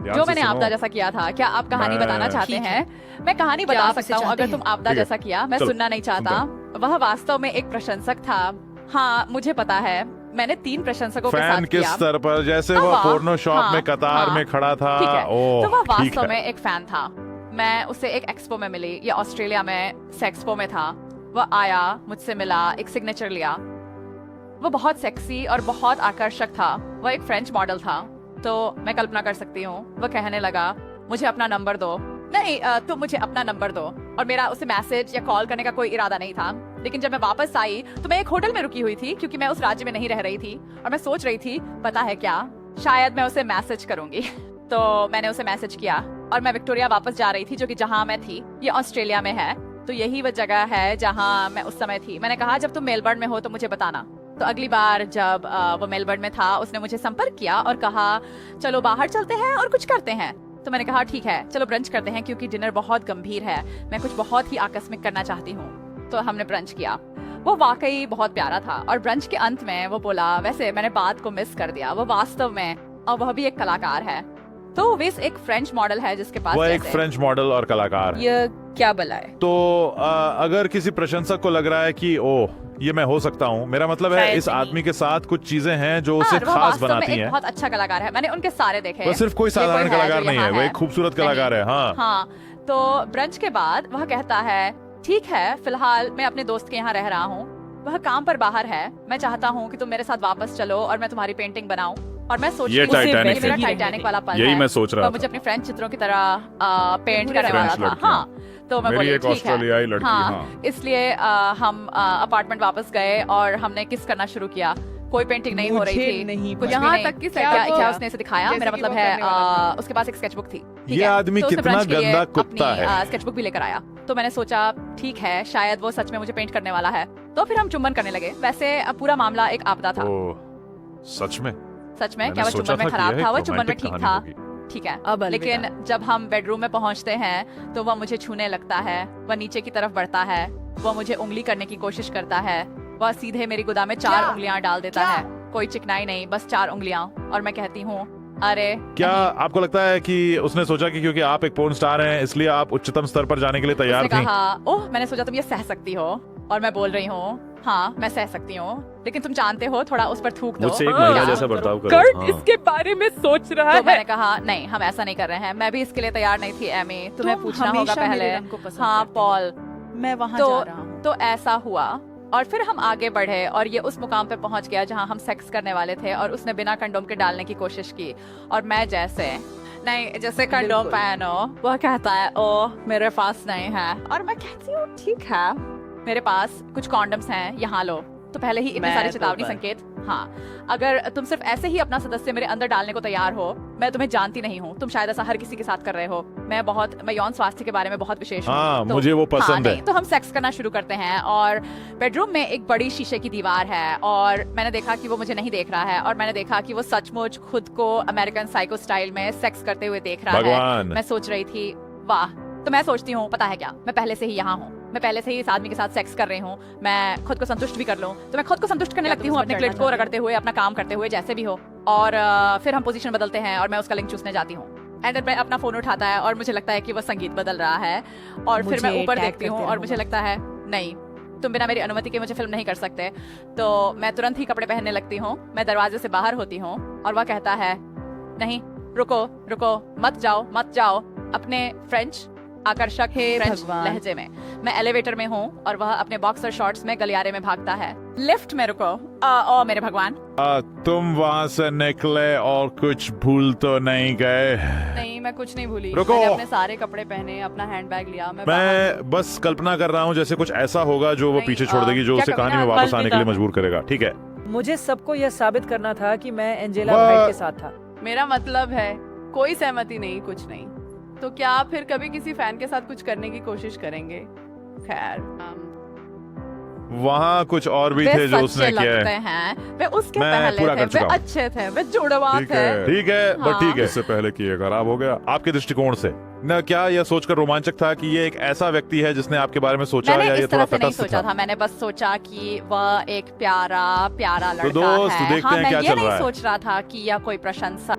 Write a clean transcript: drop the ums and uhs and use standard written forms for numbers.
जो मैंने आपदा जैसा किया था, क्या आप कहानी बताना चाहते हैं? मैं कहानी बता सकता हूँ अगर तुम आपदा जैसा किया। मैं सुनना नहीं चाहता। वह वास्तव में एक प्रशंसक था। हाँ, मुझे पता है। मैंने 3 प्रशंसकों के साथ किया। किस स्तर पर? जैसे वो पोर्नो शॉप में कतार में खड़ा था। ठीक है। तो वह वास्तव में एक फैन था। मैं उसे एक एक्सपो में मिली, ये ऑस्ट्रेलिया में सेक्सपो में था। वह आया, मुझसे मिला, एक सिग्नेचर लिया। वो बहुत सेक्सी और बहुत आकर्षक था। वह एक फ्रेंच मॉडल था। तो मैं कल्पना कर सकती हूँ, वह कहने लगा, मुझे अपना नंबर दो। नहीं, तुम मुझे अपना नंबर दो। और मेरा उसे मैसेज या कॉल करने का कोई इरादा नहीं था। लेकिन जब मैं वापस आई तो मैं एक होटल में रुकी हुई थी, क्योंकि मैं उस राज्य में नहीं रह रही थी। और मैं सोच रही थी, पता है क्या, शायद मैं उसे मैसेज करूंगी। तो मैंने उसे मैसेज किया और मैं विक्टोरिया वापस जा रही थी, जो कि जहाँ मैं थी ये ऑस्ट्रेलिया में है। तो यही वो जगह है जहाँ मैं उस समय थी। मैंने कहा, जब तुम मेलबर्न में हो तो मुझे बताना। तो अगली बार जब वो मेलबर्न में था, उसने मुझे संपर्क किया और कहा, चलो बाहर चलते हैं और कुछ करते हैं। तो मैंने कहा, ठीक है, चलो ब्रंच करते हैं, क्योंकि डिनर बहुत गंभीर है। मैं कुछ बहुत ही आकस्मिक करना चाहती हूँ। तो हमने ब्रंच किया। वो वाकई बहुत प्यारा था। और ब्रंच के अंत में वो बोला, वैसे मैंने बात को मिस कर दिया, वो वास्तव में, और वह भी एक कलाकार है। तो वेस एक फ्रेंच मॉडल है जिसके पास, वो एक फ्रेंच मॉडल और कलाकार। ये क्या भला है? तो अगर किसी प्रशंसक को लग रहा है कि ओह, ये मैं हो सकता हूँ, मेरा मतलब है इस आदमी के साथ कुछ चीजें हैं जो उसे खास बनाती हैं। बहुत अच्छा कलाकार है, मैंने उनके सारे देखे। वो सिर्फ कोई साधारण कलाकार नहीं है, वो एक खूबसूरत कलाकार है। हाँ। तो ब्रंच के बाद वह कहता है, ठीक है, फिलहाल मैं अपने दोस्त के यहाँ रह रहा हूँ, वह काम पर बाहर है। मैं चाहता हूँ कि तुम मेरे साथ वापस चलो और मैं तुम्हारी पेंटिंग बनाऊं। और मैं सोच रही थी, मेरा टाइटैनिक वाला पल है। मैं सोच रहा था। मुझे अपनी फ्रेंच चित्रों की तरह पेंट करने वाला था। हाँ, तो मैं बोली, ठीक है। हाँ, इसलिए हम अपार्टमेंट वापस गए और हमने किस करना शुरू किया। कोई पेंटिंग नहीं हो रही थी, कुछ यहाँ तक कि क्या उसने इसे दिखाया। मेरा मतलब है, उसके पास एक स्केचबुक थी। ये आदमी कितना गंदा कुत्ता है। स्केचबुक भी लेकर आया। तो मैंने सोचा, ठीक है, शायद वो सच में मुझे पेंट करने वाला है। तो फिर हम चुम्बन करने लगे। वैसे पूरा मामला एक आपदा था। सच में? क्या वो चुम्बन में खराब था? वो चुम्बन में ठीक था। ठीक है, लेकिन जब हम बेडरूम में पहुंचते हैं तो वह मुझे छूने लगता है। वह नीचे की तरफ बढ़ता है। वह मुझे उंगली करने की कोशिश करता है। वह सीधे मेरी गुदा में 4 उंगलियां डाल देता है। कोई चिकनाई नहीं, बस 4 उंगलियां। और मैं कहती हूँ, अरे क्या आपको लगता है कि उसने सोचा कि क्योंकि आप एक पोर्न स्टार हैं इसलिए आप उच्चतम स्तर पर जाने के लिए तैयार थी? ओह, मैंने सोचा तुम ये सह सकती हो। और मैं बोल रही हूँ, हाँ, मैं सह सकती हूँ, लेकिन तुम जानते हो, थोड़ा उस पर थूक दो। मुझसे एक महिला जैसा बर्ताव करो। कर्ट इसके बारे में सोच रहा है। तो मैंने कहा, नहीं, हम ऐसा नहीं कर रहे हैं। मैं भी इसके लिए तैयार नहीं थी एमी, तुम्हें पूछना होगा पहले। हाँ पॉल, मैं वहाँ जा रहा हूँ। तो ऐसा हुआ और फिर हम आगे बढ़े और ये उस मुकाम पे पहुंच गया जहां हम सेक्स करने वाले थे। और उसने बिना कंडोम के डालने की कोशिश की और मैं जैसे कंडोम पहनो। वह कहता है, ओह, मेरे पास नहीं है। और मैं कहती हूँ, ठीक है, मेरे पास कुछ कॉन्डम्स हैं, यहाँ लो। तो पहले ही इतने सारे चेतावनी संकेत। हाँ, अगर तुम सिर्फ ऐसे ही अपना सदस्य मेरे अंदर डालने को तैयार हो, मैं तुम्हें जानती नहीं हूँ, तुम शायद ऐसा हर किसी के साथ कर रहे हो। मैं यौन स्वास्थ्य के बारे में बहुत विशेष हूँ। मुझे वो पसंद है। तो हम सेक्स करना शुरू करते हैं और बेडरूम में एक बड़ी शीशे की दीवार है और मैंने देखा कि वो मुझे नहीं देख रहा है और मैंने देखा कि वो सचमुच खुद को अमेरिकन साइको स्टाइल में सेक्स करते हुए देख रहा है। मैं सोच रही थी, वाह। तो मैं सोचती हूँ, पता है क्या, मैं पहले से ही यहाँ हूँ, मैं पहले से ही इस आदमी के साथ सेक्स कर रही हूँ, मैं खुद को संतुष्ट भी कर लूँ। तो मैं खुद को संतुष्ट करने लगती हूँ, अपने क्लिट को रगड़ते हुए, अपना काम करते हुए, जैसे भी हो। और फिर हम पोजीशन बदलते हैं और मैं उसका लिंक चूसने जाती हूँ। एंड मैं अपना फोन उठाता है और मुझे लगता है कि वो संगीत बदल रहा है। और फिर मैं ऊपर देखती हूँ और मुझे लगता है, नहीं, तुम बिना मेरी अनुमति के मुझे फिल्म नहीं कर सकते। तो मैं तुरंत ही कपड़े पहनने लगती हूँ। मैं दरवाजे से बाहर होती हूँ और वह कहता है, नहीं, रुको, मत जाओ। अपने फ्रेंच आकर्षक फ्रेंच लहजे में मैं एलिवेटर में हूँ और वह अपने बॉक्सर शॉर्ट्स में गलियारे में भागता है। लिफ्ट में रुको। ओ मेरे भगवान, तुम वहाँ से निकले और कुछ भूल तो नहीं गए? नहीं, मैं कुछ नहीं भूली। रुको। मैंने अपने सारे कपड़े पहने, अपना हैंडबैग लिया। मैं बस कल्पना कर रहा हूँ जैसे कुछ ऐसा होगा जो वो पीछे छोड़ देगी, जो उसे कहानी में वापस आने के लिए मजबूर करेगा। ठीक है, मुझे सबको यह साबित करना था कि मैं एंजेला वाइट के साथ था। मेरा मतलब है, कोई सहमति नहीं, कुछ नहीं। तो क्या आप फिर कभी किसी फैन के साथ कुछ करने की कोशिश करेंगे? खैर, वहाँ कुछ और भी थे जो उसने किया है। वे उसके पहले थे, वे अच्छे थे, वे जुड़वा थे। ठीक है, बट ठीक है, इससे पहले कि ये खराब हो गया आपके दृष्टिकोण से न, क्या यह सोचकर रोमांचक था कि ये एक ऐसा व्यक्ति है जिसने आपके बारे में सोचा, या ये थोड़ा तटस्थ था? मैंने बस सोचा कि वह एक प्यारा लड़का है। दोस्त, देखते हैं क्या चल रहा है। मैं ये नहीं सोच रहा था कि यह कोई प्रशंसा